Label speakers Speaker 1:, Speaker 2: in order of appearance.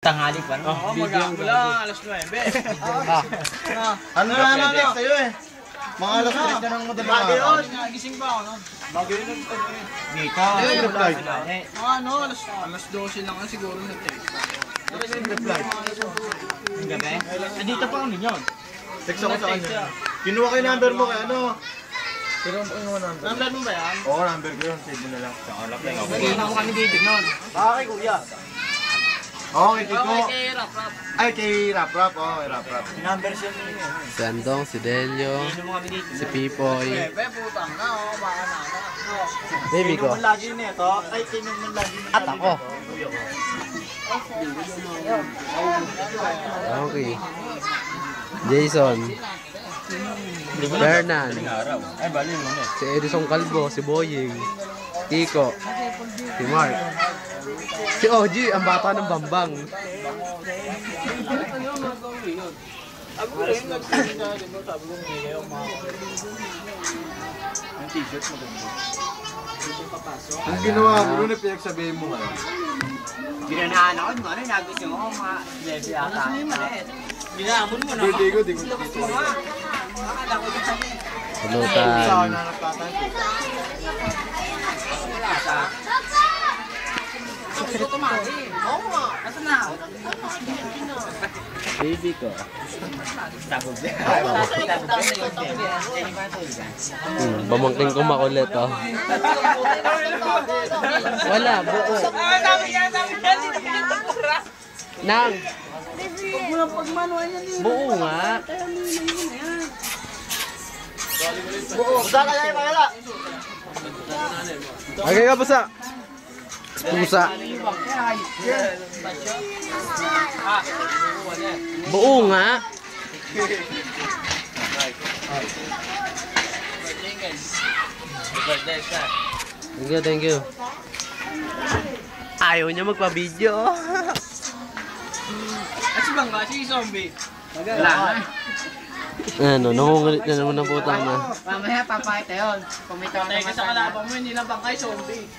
Speaker 1: Tanghali pa, no?
Speaker 2: Oo, mag-aamula, alas 9.
Speaker 3: Ano na natin sa'yo eh? Mga alas 3 na ng madalang araw.
Speaker 2: Gising pa ako, no? Bago yun ang
Speaker 1: Dito.
Speaker 3: reply.
Speaker 2: mga ano, alas 12 lang siguro na text.
Speaker 3: Reply.
Speaker 1: Yung gabi? Dito pa kami yun.
Speaker 3: Text ako sa kanya. Kinuha ko yung number mo kaya ano? Pero ano yung number?
Speaker 2: Number mo ba yan?
Speaker 3: Oo, number ko yun. Save mo na lang. Sa alap lang ako.
Speaker 1: Nagkita mo kami dito nun.
Speaker 3: Bakit kuya? Oo, kay Kiko.
Speaker 2: kay Rap.
Speaker 3: Ay, kay Rap. Oo, kay Rap.
Speaker 1: Number siya ninyo.
Speaker 4: Si Andong, si Delio,
Speaker 1: Nagkita mo kami dito.
Speaker 4: si Pipoy.
Speaker 2: Putang na, baka na.
Speaker 4: Baby ko.
Speaker 1: lagi nito. Ay, tinong mo lagi nito.
Speaker 4: At ako. Okay. Jason. Fernan.
Speaker 1: Ay, bali mo na.
Speaker 4: Si Edison Calvo, si Boying. Kiko. Si Mark. Si OG, ang bata ng Bambang.
Speaker 2: Sabi ko rin, nagsabi na, di ba? Sabi ko, hindi kayo mga...
Speaker 1: Yung t-shirt mo ganda.
Speaker 3: Ang ginawa ko rin, pinagsabihin mo ngayon.
Speaker 1: Ginanahan ako, ano, nagusto mo mga level ata.
Speaker 2: Ginamon mo na.
Speaker 3: Birthday ko, di ko dito.
Speaker 4: Hello,
Speaker 3: Sa
Speaker 4: Tan.
Speaker 3: nanap tatay.
Speaker 4: Baby ko.
Speaker 1: Tapos din.
Speaker 4: Pamangking ko makulit, oh. Wala, buo. Nang. Buo nga.
Speaker 3: Busa ka yan, Magala!
Speaker 4: Okay ka, pusa. Pusa. Buo nga. Thank you, thank you. Ayaw niya magpa-video.
Speaker 2: At si Bangga, si Zombie.
Speaker 1: Wala na.
Speaker 4: Ano, nangungulit na naman ang puta na.
Speaker 1: Mamaya papakita yun. Kung may tawag
Speaker 2: Teka sa kalaban mo, hindi lang Bangga, Zombie.